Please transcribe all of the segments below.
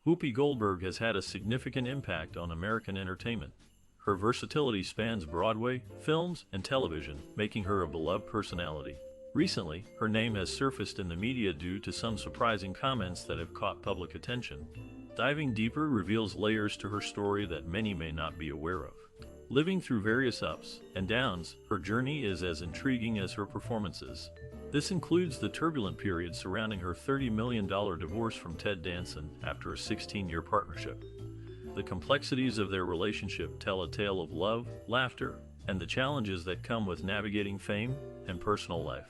Whoopi Goldberg has had a significant impact on American entertainment. Her versatility spans Broadway, films, and television, making her a beloved personality. Recently, her name has surfaced in the media due to some surprising comments that have caught public attention. Diving deeper reveals layers to her story that many may not be aware of. Living through various ups and downs, her journey is as intriguing as her performances. This includes the turbulent period surrounding her $30 million divorce from Ted Danson after a 16-year partnership. The complexities of their relationship tell a tale of love, laughter, and the challenges that come with navigating fame and personal life.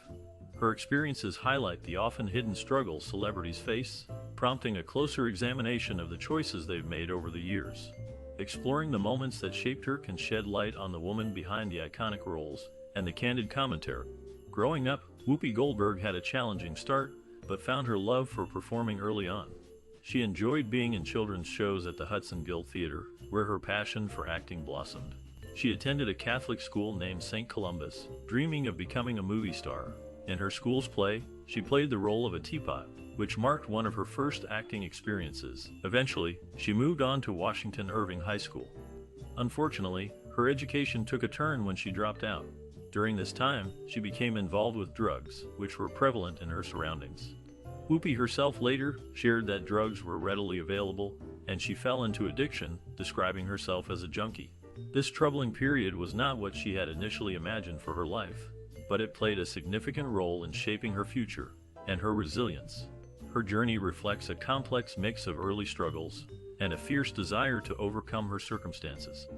Her experiences highlight the often hidden struggles celebrities face, prompting a closer examination of the choices they've made over the years. Exploring the moments that shaped her can shed light on the woman behind the iconic roles and the candid commentary. Growing up, Whoopi Goldberg had a challenging start, but found her love for performing early on. She enjoyed being in children's shows at the Hudson Guild Theater, where her passion for acting blossomed. She attended a Catholic school named St. Columbus, dreaming of becoming a movie star. In her school's play, she played the role of a teapot, which marked one of her first acting experiences. Eventually, she moved on to Washington Irving High School. Unfortunately, her education took a turn when she dropped out. During this time, she became involved with drugs, which were prevalent in her surroundings. Whoopi herself later shared that drugs were readily available, and she fell into addiction, describing herself as a junkie. This troubling period was not what she had initially imagined for her life, but it played a significant role in shaping her future and her resilience. Her journey reflects a complex mix of early struggles and a fierce desire to overcome her circumstances.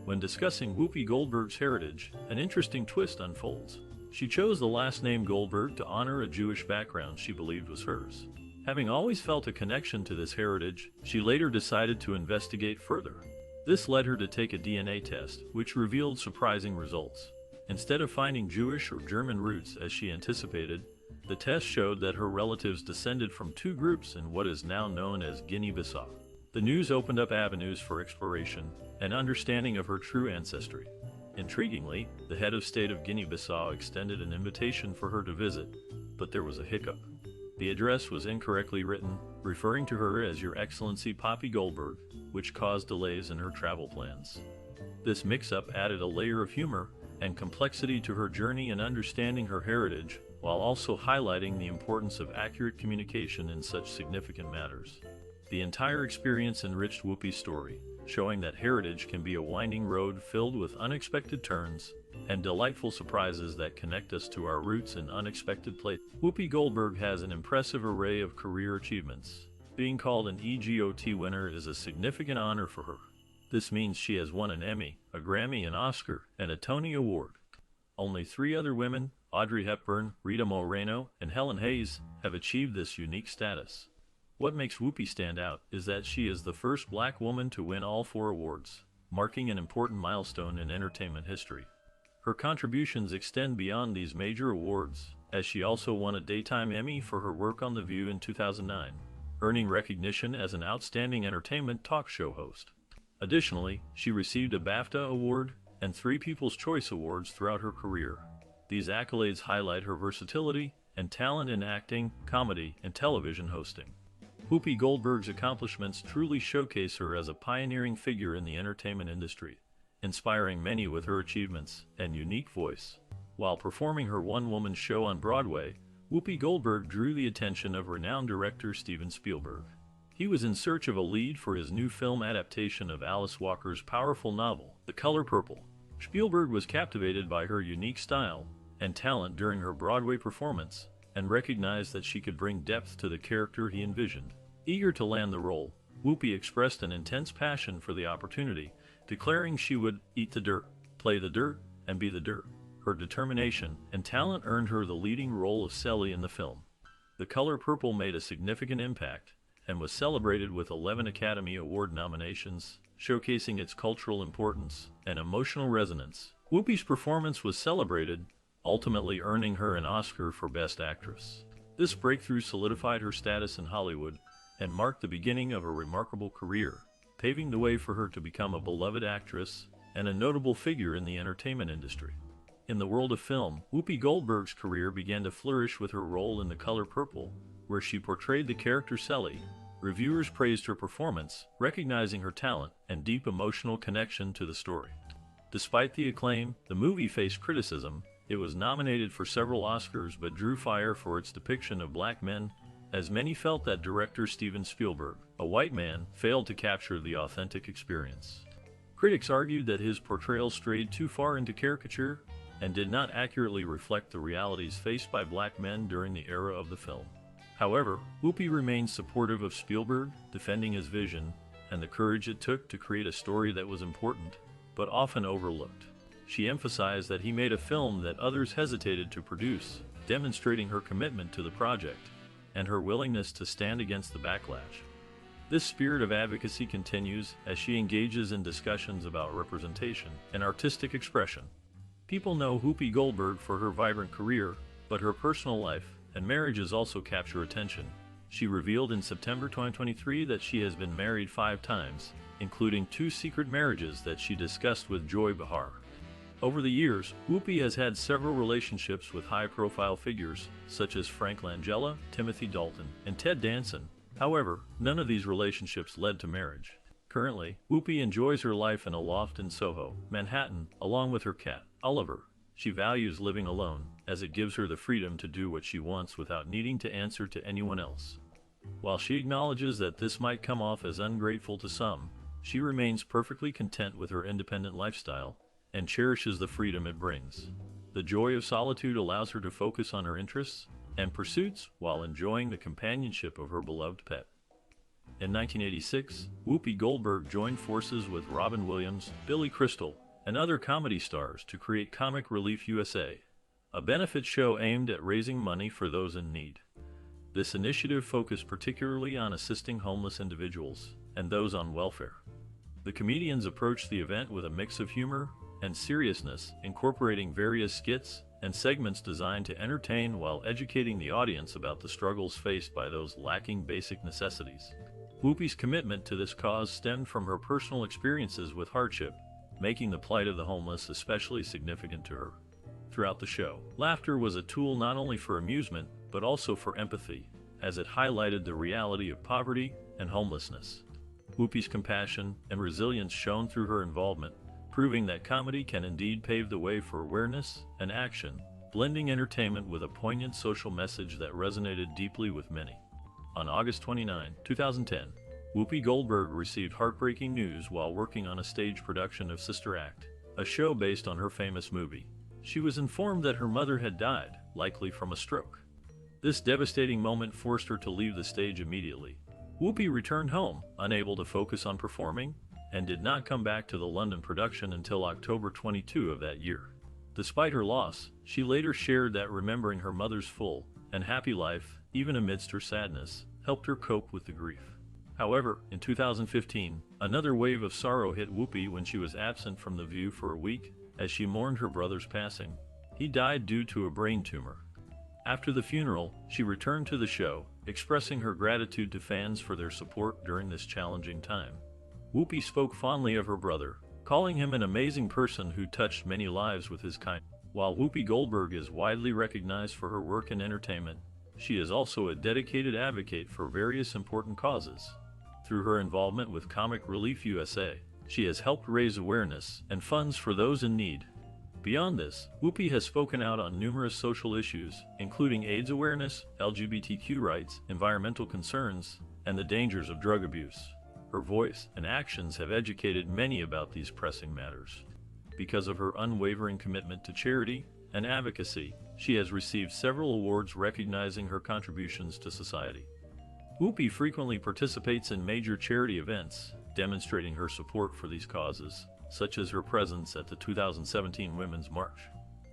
When discussing Whoopi Goldberg's heritage, an interesting twist unfolds. She chose the last name Goldberg to honor a Jewish background she believed was hers. Having always felt a connection to this heritage, she later decided to investigate further. This led her to take a DNA test, which revealed surprising results. Instead of finding Jewish or German roots as she anticipated, the test showed that her relatives descended from two groups in what is now known as Guinea-Bissau. The news opened up avenues for exploration and understanding of her true ancestry. Intriguingly, the head of state of Guinea-Bissau extended an invitation for her to visit, but there was a hiccup. The address was incorrectly written, referring to her as Your Excellency Poppy Goldberg, which caused delays in her travel plans. This mix-up added a layer of humor and complexity to her journey in understanding her heritage, while also highlighting the importance of accurate communication in such significant matters. The entire experience enriched Whoopi's story, showing that heritage can be a winding road filled with unexpected turns and delightful surprises that connect us to our roots in unexpected places. Whoopi Goldberg has an impressive array of career achievements. Being called an EGOT winner is a significant honor for her. This means she has won an Emmy, a Grammy, an Oscar, and a Tony Award. Only 3 other women, Audrey Hepburn, Rita Moreno, and Helen Hayes, have achieved this unique status. What makes Whoopi stand out is that she is the first Black woman to win all 4 awards, marking an important milestone in entertainment history. Her contributions extend beyond these major awards, as she also won a Daytime Emmy for her work on The View in 2009, earning recognition as an outstanding entertainment talk show host. Additionally, she received a BAFTA award and 3 People's Choice Awards throughout her career. These accolades highlight her versatility and talent in acting, comedy, and television hosting. Whoopi Goldberg's accomplishments truly showcase her as a pioneering figure in the entertainment industry, inspiring many with her achievements and unique voice. While performing her one-woman show on Broadway, Whoopi Goldberg drew the attention of renowned director Steven Spielberg. He was in search of a lead for his new film adaptation of Alice Walker's powerful novel, The Color Purple. Spielberg was captivated by her unique style and talent during her Broadway performance, and recognized that she could bring depth to the character he envisioned. Eager to land the role, Whoopi expressed an intense passion for the opportunity, declaring she would eat the dirt, play the dirt, and be the dirt. Her determination and talent earned her the leading role of Sally in the film. The Color Purple made a significant impact and was celebrated with 11 Academy Award nominations, showcasing its cultural importance and emotional resonance. Whoopi's performance was celebrated, ultimately earning her an Oscar for Best Actress. This breakthrough solidified her status in Hollywood and marked the beginning of a remarkable career, paving the way for her to become a beloved actress and a notable figure in the entertainment industry. In the world of film, Whoopi Goldberg's career began to flourish with her role in The Color Purple, where she portrayed the character Sally, Reviewers praised her performance, recognizing her talent and deep emotional connection to the story. Despite the acclaim, the movie faced criticism. It was nominated for several Oscars but drew fire for its depiction of black men, as many felt that director Steven Spielberg, a white man, failed to capture the authentic experience. Critics argued that his portrayal strayed too far into caricature and did not accurately reflect the realities faced by black men during the era of the film. However, Whoopi remained supportive of Spielberg, defending his vision and the courage it took to create a story that was important, but often overlooked. She emphasized that he made a film that others hesitated to produce, demonstrating her commitment to the project and her willingness to stand against the backlash. This spirit of advocacy continues as she engages in discussions about representation and artistic expression. People know Whoopi Goldberg for her vibrant career, but her personal life and marriages also capture attention. She revealed in September 2023 that she has been married 5 times, including 2 secret marriages that she discussed with Joy Behar. Over the years, Whoopi has had several relationships with high-profile figures, such as Frank Langella, Timothy Dalton, and Ted Danson. However, none of these relationships led to marriage. Currently, Whoopi enjoys her life in a loft in Soho, Manhattan, along with her cat, Oliver. She values living alone, as it gives her the freedom to do what she wants without needing to answer to anyone else. While she acknowledges that this might come off as ungrateful to some, she remains perfectly content with her independent lifestyle and cherishes the freedom it brings. The joy of solitude allows her to focus on her interests and pursuits while enjoying the companionship of her beloved pet. In 1986, Whoopi Goldberg joined forces with Robin Williams, Billy Crystal, and other comedy stars to create Comic Relief USA, a benefit show aimed at raising money for those in need. This initiative focused particularly on assisting homeless individuals and those on welfare. The comedians approached the event with a mix of humor and seriousness, incorporating various skits and segments designed to entertain while educating the audience about the struggles faced by those lacking basic necessities. Whoopi's commitment to this cause stemmed from her personal experiences with hardship, making the plight of the homeless especially significant to her. Throughout the show, laughter was a tool not only for amusement, but also for empathy, as it highlighted the reality of poverty and homelessness. Whoopi's compassion and resilience shone through her involvement, proving that comedy can indeed pave the way for awareness and action, blending entertainment with a poignant social message that resonated deeply with many. On August 29, 2010, Whoopi Goldberg received heartbreaking news while working on a stage production of Sister Act, a show based on her famous movie. She was informed that her mother had died, likely from a stroke. This devastating moment forced her to leave the stage immediately. Whoopi returned home, unable to focus on performing, and did not come back to the London production until October 22 of that year. Despite her loss, she later shared that remembering her mother's full and happy life, even amidst her sadness, helped her cope with the grief. However, in 2015, another wave of sorrow hit Whoopi when she was absent from the view for a week as she mourned her brother's passing. He died due to a brain tumor. After the funeral, she returned to the show, expressing her gratitude to fans for their support during this challenging time. Whoopi spoke fondly of her brother, calling him an amazing person who touched many lives with his kindness. While Whoopi Goldberg is widely recognized for her work in entertainment, she is also a dedicated advocate for various important causes. Through her involvement with Comic Relief USA, she has helped raise awareness and funds for those in need. Beyond this, Whoopi has spoken out on numerous social issues, including AIDS awareness, LGBTQ rights, environmental concerns, and the dangers of drug abuse. Her voice and actions have educated many about these pressing matters. Because of her unwavering commitment to charity and advocacy, she has received several awards recognizing her contributions to society. Whoopi frequently participates in major charity events, demonstrating her support for these causes, such as her presence at the 2017 Women's March.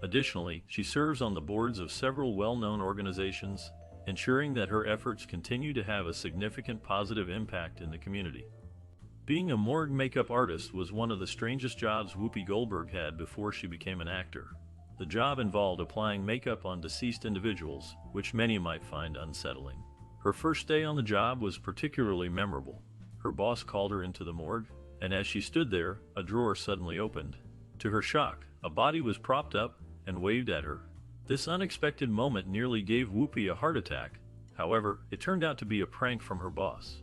Additionally, she serves on the boards of several well-known organizations, ensuring that her efforts continue to have a significant positive impact in the community. Being a morgue makeup artist was one of the strangest jobs Whoopi Goldberg had before she became an actor. The job involved applying makeup on deceased individuals, which many might find unsettling. Her first day on the job was particularly memorable. Her boss called her into the morgue, and as she stood there, a drawer suddenly opened. To her shock, a body was propped up and waved at her. This unexpected moment nearly gave Whoopi a heart attack. However, it turned out to be a prank from her boss.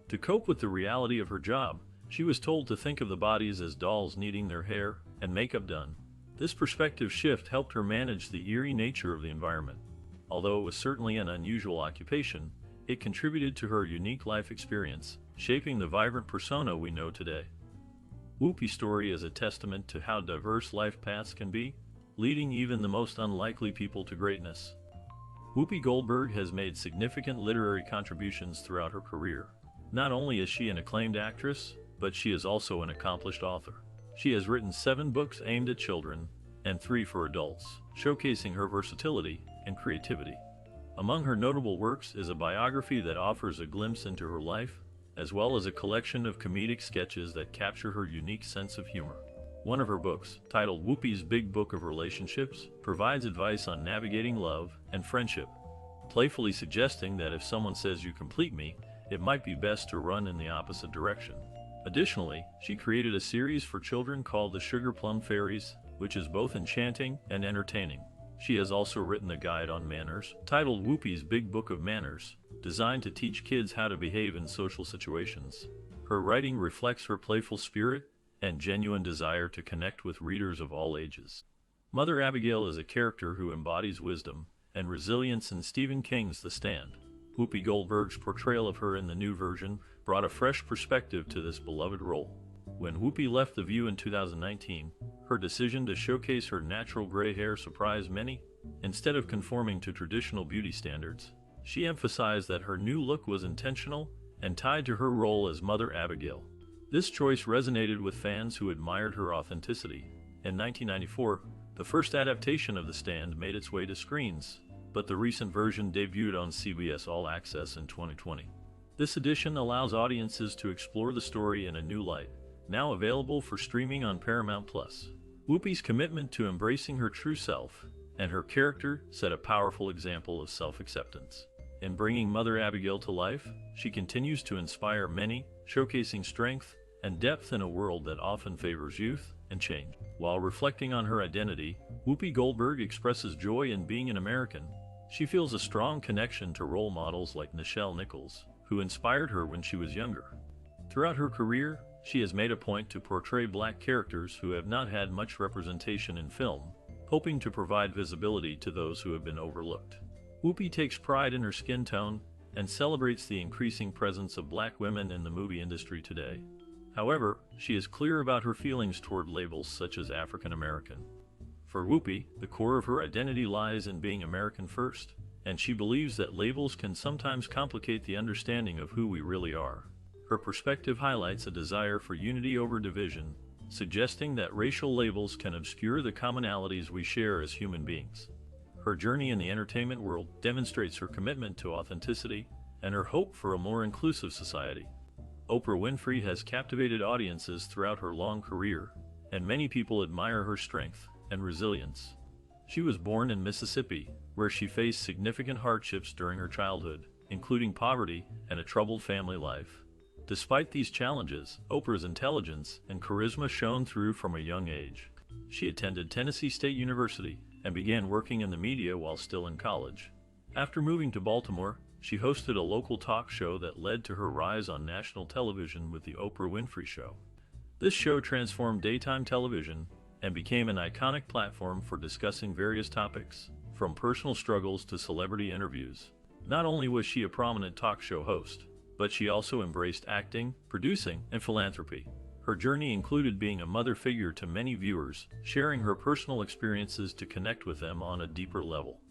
To cope with the reality of her job, she was told to think of the bodies as dolls needing their hair and makeup done. This perspective shift helped her manage the eerie nature of the environment. Although it was certainly an unusual occupation, it contributed to her unique life experience, shaping the vibrant persona we know today. Whoopi's story is a testament to how diverse life paths can be, leading even the most unlikely people to greatness. Whoopi Goldberg has made significant literary contributions throughout her career. Not only is she an acclaimed actress, but she is also an accomplished author. She has written 7 books aimed at children and 3 for adults, showcasing her versatility and creativity. Among her notable works is a biography that offers a glimpse into her life, as well as a collection of comedic sketches that capture her unique sense of humor. One of her books, titled Whoopi's Big Book of Relationships, provides advice on navigating love and friendship, playfully suggesting that if someone says you complete me, it might be best to run in the opposite direction. Additionally, she created a series for children called The Sugar Plum Fairies, which is both enchanting and entertaining. She has also written a guide on manners, titled Whoopi's Big Book of Manners, designed to teach kids how to behave in social situations. Her writing reflects her playful spirit and genuine desire to connect with readers of all ages. Mother Abigail is a character who embodies wisdom and resilience in Stephen King's The Stand. Whoopi Goldberg's portrayal of her in the new version brought a fresh perspective to this beloved role. When Whoopi left The View in 2019, her decision to showcase her natural gray hair surprised many. Instead of conforming to traditional beauty standards, she emphasized that her new look was intentional and tied to her role as Mother Abigail. This choice resonated with fans who admired her authenticity. In 1994, the first adaptation of The Stand made its way to screens, but the recent version debuted on CBS All Access in 2020. This edition allows audiences to explore the story in a new light, now available for streaming on Paramount+. Whoopi's commitment to embracing her true self and her character set a powerful example of self-acceptance. In bringing Mother Abigail to life, she continues to inspire many, showcasing strength and depth in a world that often favors youth and change. While reflecting on her identity, Whoopi Goldberg expresses joy in being an American. She feels a strong connection to role models like Nichelle Nichols, who inspired her when she was younger. Throughout her career, she has made a point to portray Black characters who have not had much representation in film, hoping to provide visibility to those who have been overlooked. Whoopi takes pride in her skin tone and celebrates the increasing presence of Black women in the movie industry today. However, she is clear about her feelings toward labels such as African American. For Whoopi, the core of her identity lies in being American first, and she believes that labels can sometimes complicate the understanding of who we really are. Her perspective highlights a desire for unity over division, suggesting that racial labels can obscure the commonalities we share as human beings. Her journey in the entertainment world demonstrates her commitment to authenticity and her hope for a more inclusive society. Oprah Winfrey has captivated audiences throughout her long career, and many people admire her strength and resilience. She was born in Mississippi, where she faced significant hardships during her childhood, including poverty and a troubled family life. Despite these challenges, Oprah's intelligence and charisma shone through from a young age. She attended Tennessee State University and began working in the media while still in college. After moving to Baltimore, she hosted a local talk show that led to her rise on national television with The Oprah Winfrey Show. This show transformed daytime television and became an iconic platform for discussing various topics, from personal struggles to celebrity interviews. Not only was she a prominent talk show host, but she also embraced acting, producing, and philanthropy. Her journey included being a mother figure to many viewers, sharing her personal experiences to connect with them on a deeper level.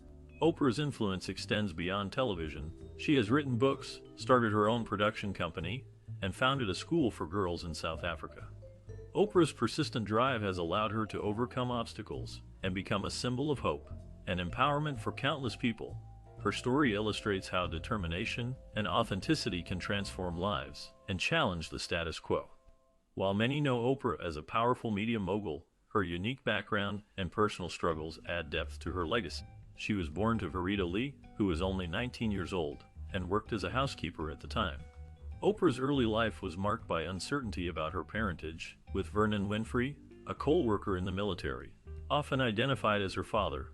Oprah's influence extends beyond television. She has written books, started her own production company, and founded a school for girls in South Africa. Oprah's persistent drive has allowed her to overcome obstacles and become a symbol of hope and empowerment for countless people. Her story illustrates how determination and authenticity can transform lives and challenge the status quo. While many know Oprah as a powerful media mogul, her unique background and personal struggles add depth to her legacy. She was born to Verita Lee, who was only 19 years old, and worked as a housekeeper at the time. Oprah's early life was marked by uncertainty about her parentage, with Vernon Winfrey, a coal worker in the military, often identified as her father,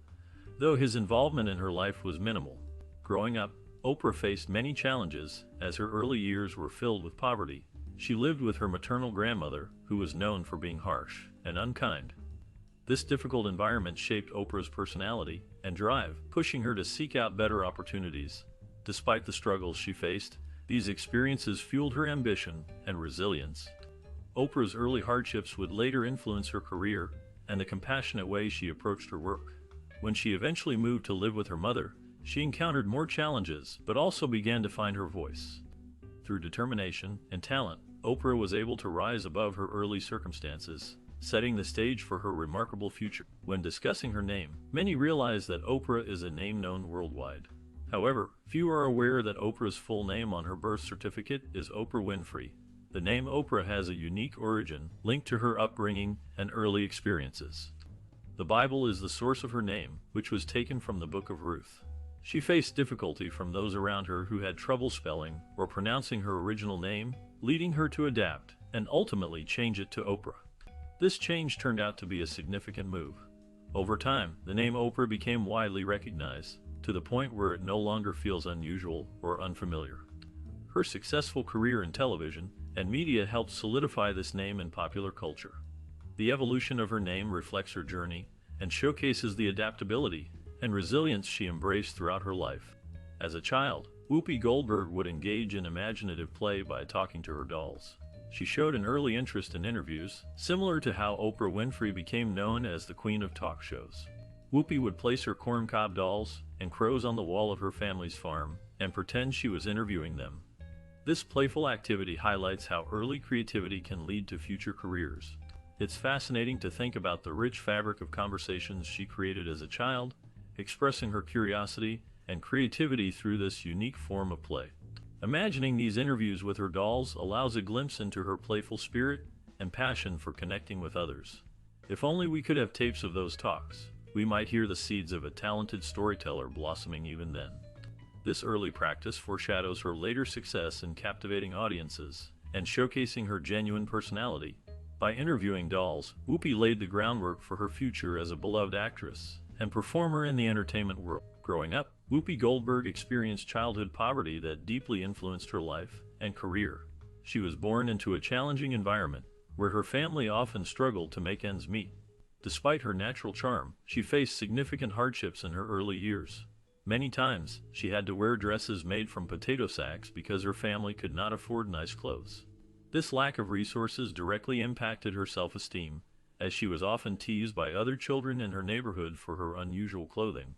though his involvement in her life was minimal. Growing up, Oprah faced many challenges, as her early years were filled with poverty. She lived with her maternal grandmother, who was known for being harsh and unkind. This difficult environment shaped Oprah's personality and drive, pushing her to seek out better opportunities. Despite the struggles she faced, these experiences fueled her ambition and resilience. Oprah's early hardships would later influence her career and the compassionate way she approached her work. When she eventually moved to live with her mother, she encountered more challenges, but also began to find her voice. Through determination and talent, Oprah was able to rise above her early circumstances, setting the stage for her remarkable future. When discussing her name, many realize that Oprah is a name known worldwide. However, few are aware that Oprah's full name on her birth certificate is Oprah Winfrey. The name Oprah has a unique origin linked to her upbringing and early experiences. The Bible is the source of her name, which was taken from the book of Ruth. She faced difficulty from those around her who had trouble spelling or pronouncing her original name, leading her to adapt and ultimately change it to Oprah. This change turned out to be a significant move. Over time, the name Oprah became widely recognized, to the point where it no longer feels unusual or unfamiliar. Her successful career in television and media helped solidify this name in popular culture. The evolution of her name reflects her journey and showcases the adaptability and resilience she embraced throughout her life. As a child, Whoopi Goldberg would engage in imaginative play by talking to her dolls. She showed an early interest in interviews, similar to how Oprah Winfrey became known as the queen of talk shows. Whoopi would place her corncob dolls and crows on the wall of her family's farm and pretend she was interviewing them. This playful activity highlights how early creativity can lead to future careers. It's fascinating to think about the rich fabric of conversations she created as a child, expressing her curiosity and creativity through this unique form of play. Imagining these interviews with her dolls allows a glimpse into her playful spirit and passion for connecting with others. If only we could have tapes of those talks, we might hear the seeds of a talented storyteller blossoming even then. This early practice foreshadows her later success in captivating audiences and showcasing her genuine personality. By interviewing dolls, Whoopi laid the groundwork for her future as a beloved actress and performer in the entertainment world. Growing up, Whoopi Goldberg experienced childhood poverty that deeply influenced her life and career. She was born into a challenging environment where her family often struggled to make ends meet. Despite her natural charm, she faced significant hardships in her early years. Many times, she had to wear dresses made from potato sacks because her family could not afford nice clothes. This lack of resources directly impacted her self-esteem, as she was often teased by other children in her neighborhood for her unusual clothing.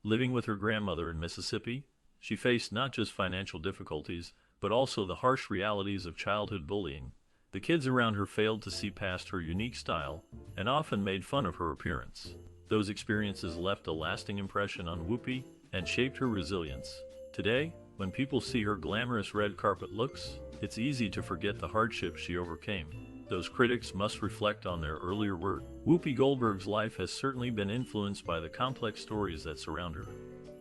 Living with her grandmother in Mississippi, she faced not just financial difficulties, but also the harsh realities of childhood bullying. The kids around her failed to see past her unique style and often made fun of her appearance. Those experiences left a lasting impression on Whoopi and shaped her resilience. Today, when people see her glamorous red carpet looks, it's easy to forget the hardships she overcame. Those critics must reflect on their earlier work. Whoopi Goldberg's life has certainly been influenced by the complex stories that surround her.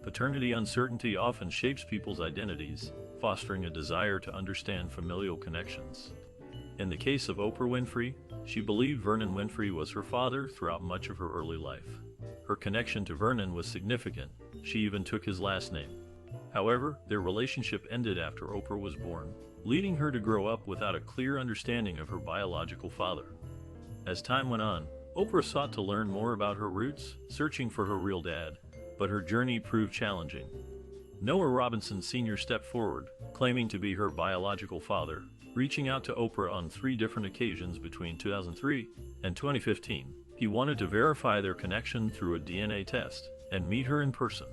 Paternity uncertainty often shapes people's identities, fostering a desire to understand familial connections. In the case of Oprah Winfrey, she believed Vernon Winfrey was her father throughout much of her early life. Her connection to Vernon was significant. She even took his last name. However, their relationship ended after Oprah was born, leading her to grow up without a clear understanding of her biological father. As time went on, Oprah sought to learn more about her roots, searching for her real dad, but her journey proved challenging. Noah Robinson Sr. stepped forward, claiming to be her biological father, reaching out to Oprah on 3 different occasions between 2003 and 2015. He wanted to verify their connection through a DNA test and meet her in person.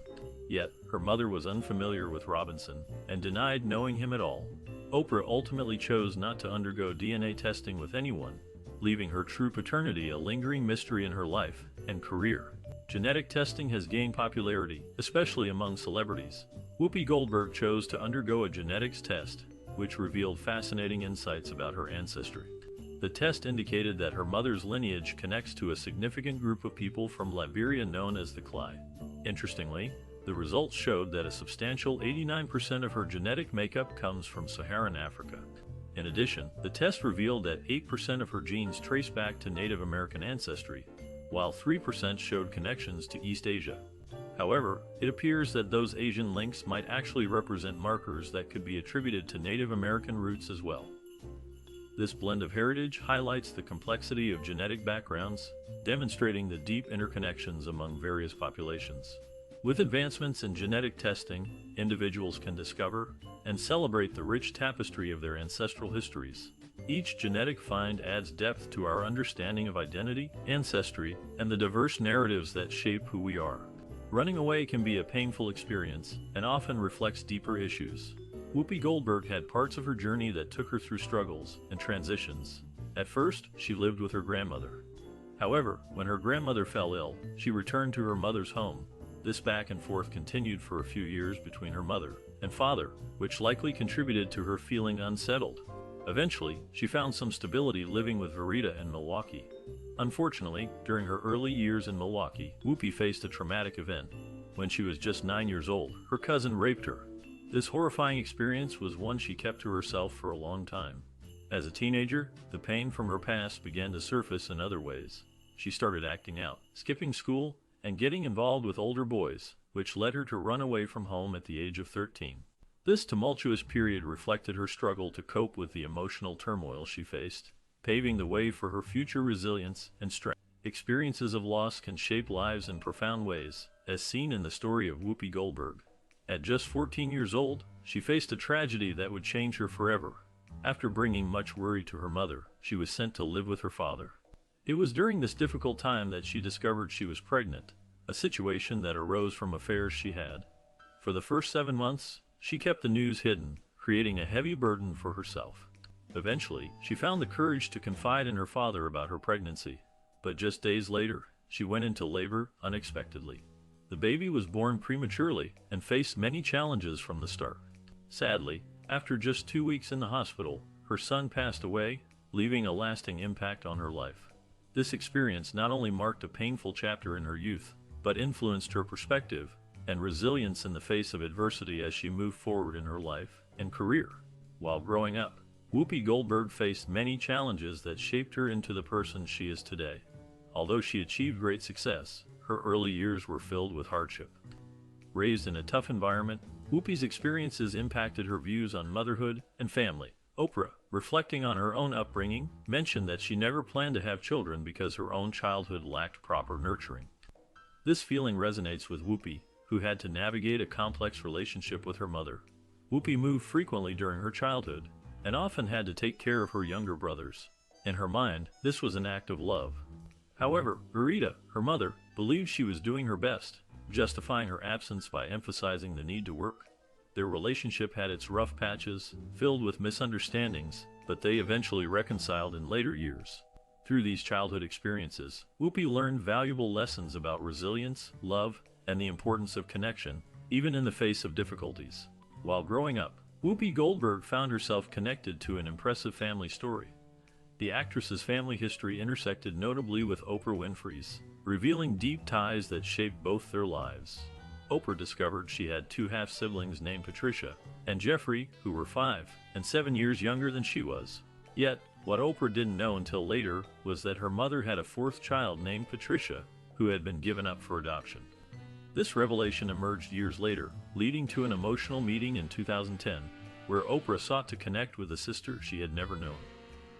Yet, her mother was unfamiliar with Robinson and denied knowing him at all. Oprah ultimately chose not to undergo DNA testing with anyone, leaving her true paternity a lingering mystery in her life and career. Genetic testing has gained popularity, especially among celebrities. Whoopi Goldberg chose to undergo a genetics test, which revealed fascinating insights about her ancestry. The test indicated that her mother's lineage connects to a significant group of people from Liberia known as the Klai. Interestingly, the results showed that a substantial 89% of her genetic makeup comes from Saharan Africa. In addition, the test revealed that 8% of her genes trace back to Native American ancestry, while 3% showed connections to East Asia. However, it appears that those Asian links might actually represent markers that could be attributed to Native American roots as well. This blend of heritage highlights the complexity of genetic backgrounds, demonstrating the deep interconnections among various populations. With advancements in genetic testing, individuals can discover and celebrate the rich tapestry of their ancestral histories. Each genetic find adds depth to our understanding of identity, ancestry, and the diverse narratives that shape who we are. Running away can be a painful experience and often reflects deeper issues. Whoopi Goldberg had parts of her journey that took her through struggles and transitions. At first, she lived with her grandmother. However, when her grandmother fell ill, she returned to her mother's home. This back and forth continued for a few years between her mother and father, which likely contributed to her feeling unsettled. Eventually, she found some stability living with Verita in Milwaukee. Unfortunately, during her early years in Milwaukee, Whoopi faced a traumatic event. When she was just 9 years old, her cousin raped her. This horrifying experience was one she kept to herself for a long time. As a teenager, the pain from her past began to surface in other ways. She started acting out, skipping school, and getting involved with older boys, which led her to run away from home at the age of 13. This tumultuous period reflected her struggle to cope with the emotional turmoil she faced, paving the way for her future resilience and strength. Experiences of loss can shape lives in profound ways, as seen in the story of Whoopi Goldberg. At just 14 years old, she faced a tragedy that would change her forever. After bringing much worry to her mother, she was sent to live with her father. It was during this difficult time that she discovered she was pregnant, a situation that arose from affairs she had. For the first 7 months, she kept the news hidden, creating a heavy burden for herself. Eventually, she found the courage to confide in her father about her pregnancy. But just days later, she went into labor unexpectedly. The baby was born prematurely and faced many challenges from the start. Sadly, after just 2 weeks in the hospital, her son passed away, leaving a lasting impact on her life. This experience not only marked a painful chapter in her youth, but influenced her perspective and resilience in the face of adversity as she moved forward in her life and career. While growing up, Whoopi Goldberg faced many challenges that shaped her into the person she is today. Although she achieved great success, her early years were filled with hardship. Raised in a tough environment, Whoopi's experiences impacted her views on motherhood and family. Oprah, reflecting on her own upbringing, mentioned that she never planned to have children because her own childhood lacked proper nurturing. This feeling resonates with Whoopi, who had to navigate a complex relationship with her mother. Whoopi moved frequently during her childhood, and often had to take care of her younger brothers. In her mind, this was an act of love. However, Verita, her mother, believed she was doing her best, justifying her absence by emphasizing the need to work. Their relationship had its rough patches, filled with misunderstandings, but they eventually reconciled in later years. Through these childhood experiences, Whoopi learned valuable lessons about resilience, love, and the importance of connection, even in the face of difficulties. While growing up, Whoopi Goldberg found herself connected to an impressive family story. The actress's family history intersected notably with Oprah Winfrey's, revealing deep ties that shaped both their lives. Oprah discovered she had 2 half-siblings named Patricia and Jeffrey, who were 5 and 7 years younger than she was. Yet, what Oprah didn't know until later was that her mother had a 4th child named Patricia, who had been given up for adoption. This revelation emerged years later, leading to an emotional meeting in 2010, where Oprah sought to connect with a sister she had never known.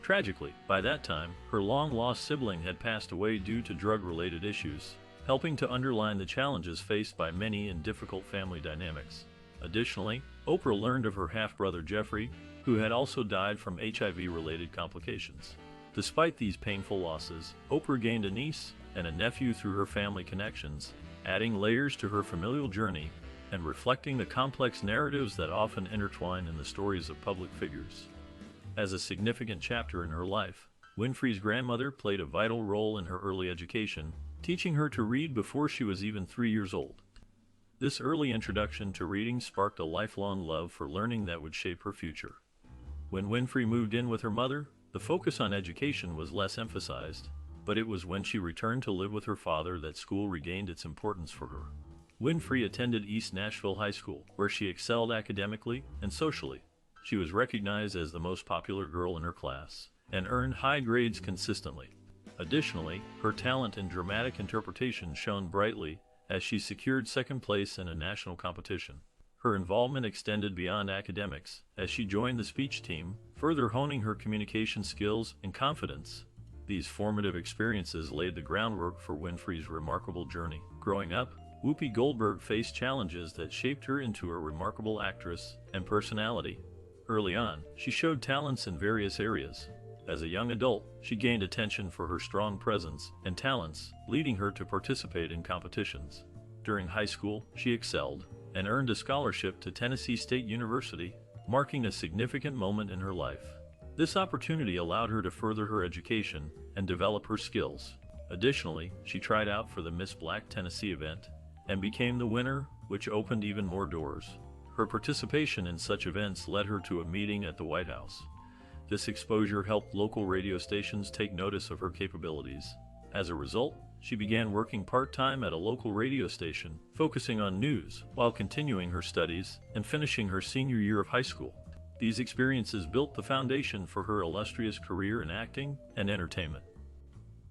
Tragically, by that time, her long-lost sibling had passed away due to drug-related issues, helping to underline the challenges faced by many in difficult family dynamics. Additionally, Oprah learned of her half-brother Jeffrey, who had also died from HIV-related complications. Despite these painful losses, Oprah gained a niece and a nephew through her family connections, adding layers to her familial journey and reflecting the complex narratives that often intertwine in the stories of public figures. As a significant chapter in her life, Winfrey's grandmother played a vital role in her early education, teaching her to read before she was even 3 years old. This early introduction to reading sparked a lifelong love for learning that would shape her future. When Winfrey moved in with her mother, the focus on education was less emphasized, but it was when she returned to live with her father that school regained its importance for her. Winfrey attended East Nashville High School, where she excelled academically and socially. She was recognized as the most popular girl in her class and earned high grades consistently. Additionally, her talent in dramatic interpretation shone brightly as she secured second place in a national competition. Her involvement extended beyond academics, as she joined the speech team, further honing her communication skills and confidence. These formative experiences laid the groundwork for Winfrey's remarkable journey. Growing up, Whoopi Goldberg faced challenges that shaped her into a remarkable actress and personality. Early on, she showed talents in various areas. As a young adult, she gained attention for her strong presence and talents, leading her to participate in competitions. During high school, she excelled and earned a scholarship to Tennessee State University, marking a significant moment in her life. This opportunity allowed her to further her education and develop her skills. Additionally, she tried out for the Miss Black Tennessee event and became the winner, which opened even more doors. Her participation in such events led her to a meeting at the White House. This exposure helped local radio stations take notice of her capabilities. As a result, she began working part-time at a local radio station, focusing on news while continuing her studies and finishing her senior year of high school. These experiences built the foundation for her illustrious career in acting and entertainment.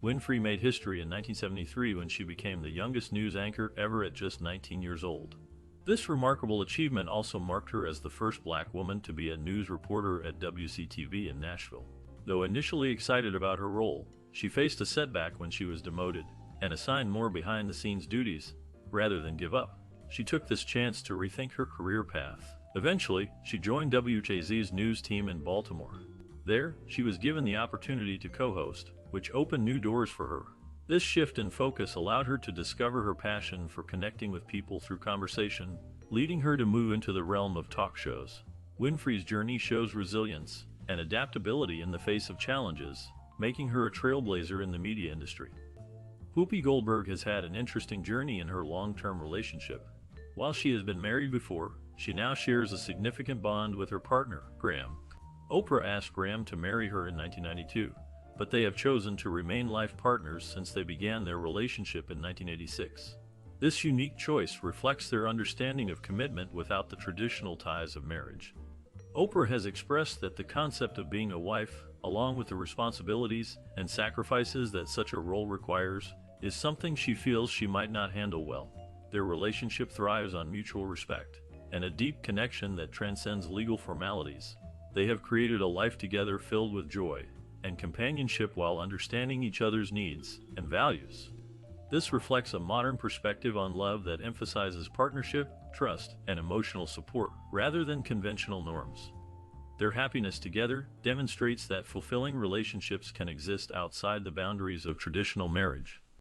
Winfrey made history in 1973 when she became the youngest news anchor ever at just 19 years old. This remarkable achievement also marked her as the first black woman to be a news reporter at WCTV in Nashville. Though initially excited about her role, she faced a setback when she was demoted and assigned more behind-the-scenes duties. Rather than give up, she took this chance to rethink her career path. Eventually, she joined WJZ's news team in Baltimore. There, she was given the opportunity to co-host, which opened new doors for her. This shift in focus allowed her to discover her passion for connecting with people through conversation, leading her to move into the realm of talk shows. Winfrey's journey shows resilience and adaptability in the face of challenges, making her a trailblazer in the media industry. Whoopi Goldberg has had an interesting journey in her long-term relationship. While she has been married before, she now shares a significant bond with her partner, Graham. Oprah asked Graham to marry her in 1992, but they have chosen to remain life partners since they began their relationship in 1986. This unique choice reflects their understanding of commitment without the traditional ties of marriage. Oprah has expressed that the concept of being a wife, along with the responsibilities and sacrifices that such a role requires, is something she feels she might not handle well. Their relationship thrives on mutual respect and a deep connection that transcends legal formalities. They have created a life together filled with joy and companionship while understanding each other's needs and values. This reflects a modern perspective on love that emphasizes partnership, trust, and emotional support rather than conventional norms. Their happiness together demonstrates that fulfilling relationships can exist outside the boundaries of traditional marriage.